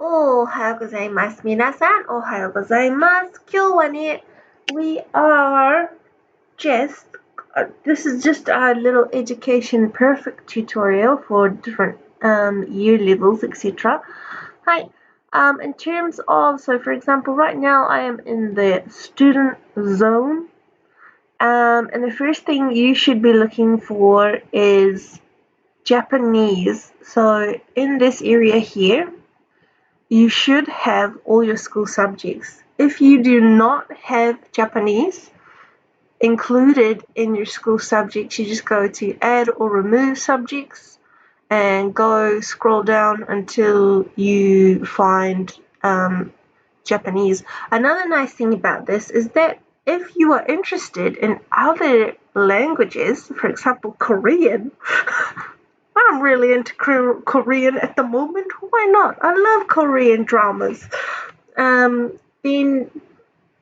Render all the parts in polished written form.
おはようございます。皆さん、おはようございます。今日はね、we are this is just a little education perfect tutorial for different year levels, etc. Hi. In terms of, so for example, right now I am in the student zone. And the first thing you should be looking for is Japanese. So in this area here, you should have all your school subjects. If you do not have Japanese included in your school subjects, you just go to add or remove subjects and go scroll down until you find Japanese. Another nice thing about this is that if you are interested in other languages, for example, Korean, I'm really into Korean at the moment. Why not? I love Korean dramas. Then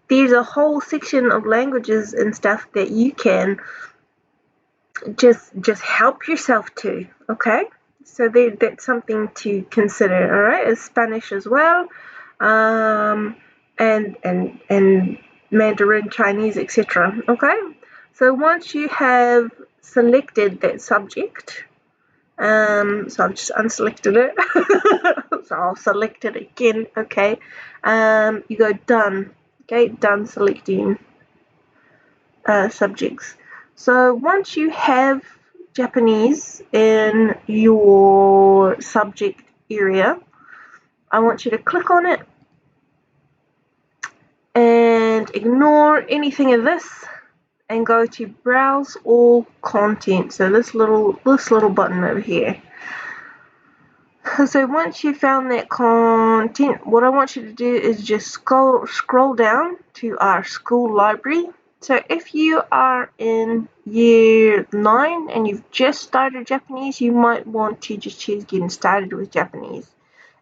there's a whole section of languages and stuff that you can just help yourself to. Okay, so that's something to consider. All right, is Spanish as well, and Mandarin, Chinese, etc. Okay, so once you have selected that subject. So I've just unselected it. So I'll select it again. Okay. You go done. Okay, done selecting subjects. So once you have Japanese in your subject area, I want you to click on it and ignore anything of this and go to browse all content. So this little button over here. So once you've found that content, what I want you to do is just scroll down to our school library. So if you are in year 9 and you've just started Japanese, you might want to just choose getting started with Japanese.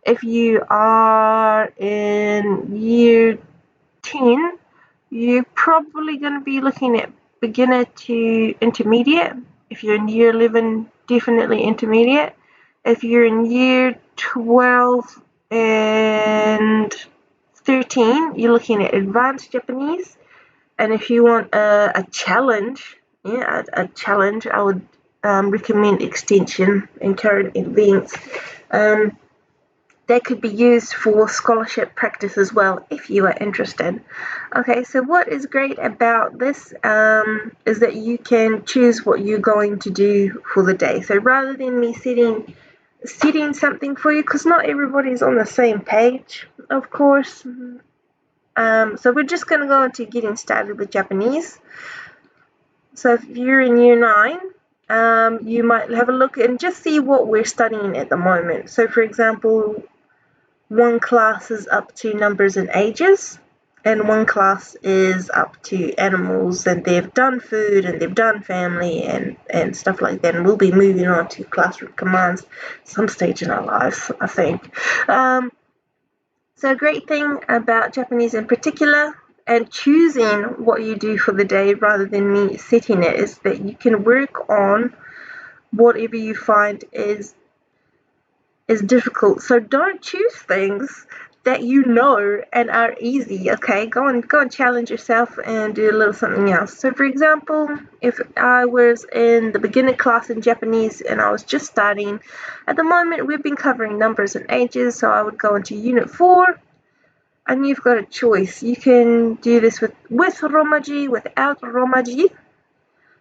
If you are in year 10, you're probably going to be looking at beginner to intermediate. If you're in year 11, definitely intermediate. If you're in year 12 and 13, you're looking at advanced Japanese. And if you want a challenge, a challenge, I would recommend extension and current events. They could be used for scholarship practice as well if you are interested. Okay, so what is great about this is that you can choose what you're going to do for the day. So rather than me setting something for you, because not everybody's on the same page, of course. So we're just going to go into getting started with Japanese. So if you're in year 9, you might have a look and just see what we're studying at the moment. So for example, one class is up to numbers and ages, and one class is up to animals, and they've done food and they've done family and stuff like that, and we'll be moving on to classroom commands some stage in our lives, I think. So a great thing about Japanese in particular and choosing what you do for the day rather than me setting it is that you can work on whatever you find is difficult. So don't choose things that you know and are easy. Okay, go and challenge yourself and do a little something else. So for example, if I was in the beginner class in Japanese and I was just starting, at the moment we've been covering numbers and ages, so I would go into unit 4. And you've got a choice. You can do this with Romaji, without Romaji.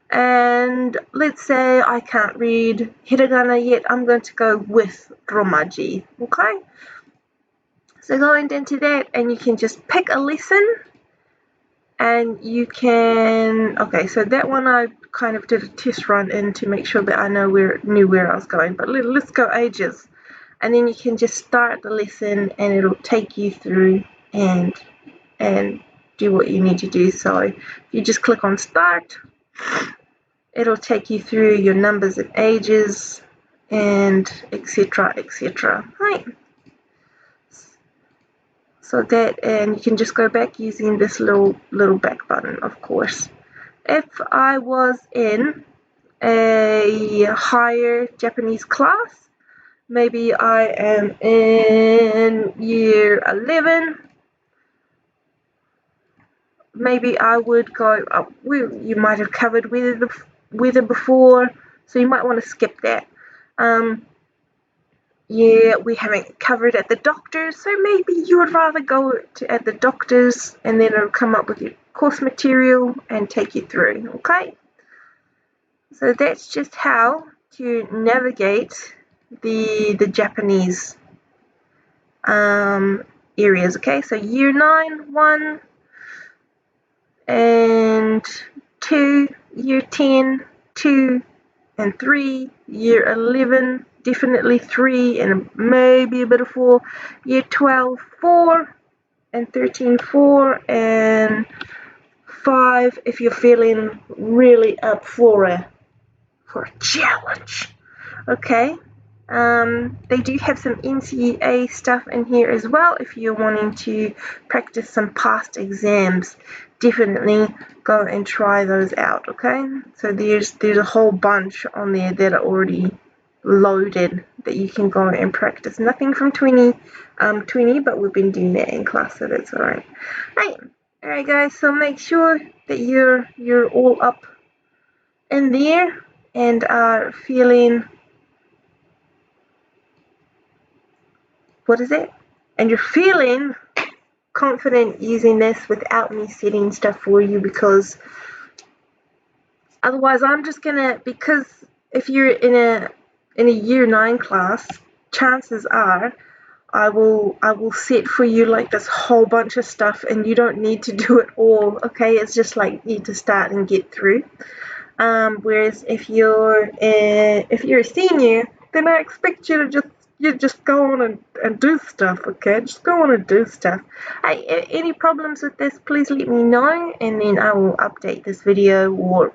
And let's say I can't read hiragana yet, I'm going to go with Romaji, okay? So going into that, and you can just pick a lesson, and you can, okay, so that one I kind of did a test run in to make sure that I knew where I was going, but let's go ages. And then you can just start the lesson, and it'll take you through and do what you need to do. So if you just click on start, it'll take you through your numbers and ages and etc. Right. So that, and you can just go back using this little back button, of course. If I was in a higher Japanese class, maybe I am in year 11. Maybe I would go, you might have covered weather before, so you might want to skip that. Yeah, we haven't covered at the doctor's, so maybe you would rather go at the doctor's and then it'll come up with your course material and take you through, okay? So that's just how to navigate the Japanese areas, okay? So year 9, 1 and 2, year 10, 2 and 3, year 11, definitely 3 and maybe a bit of 4, year 12, 4 and 13, 4 and 5 if you're feeling really up for a challenge. Okay. They do have some NCEA stuff in here as well if you're wanting to practice some past exams. Definitely go and try those out, okay? So there's a whole bunch on there that are already loaded that you can go and practice. Nothing from 2020, but we've been doing that in class, so that's alright. Alright guys, so make sure that you're all up in there and are feeling, and you're feeling confident using this without me setting stuff for you, because otherwise I'm just gonna, because if you're in a year 9 class, chances are I will set for you like this whole bunch of stuff and you don't need to do it all, okay? It's just like need to start and get through. Whereas if you're a senior, then I expect you to just go on and do stuff, okay? Just go on and do stuff. Hey, any problems with this, please let me know, and then I will update this video or,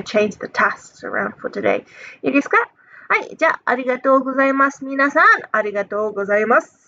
change the tasks around for today. いいですか？はい、じゃあ、ありがとうございます。皆さん、ありがとうございます。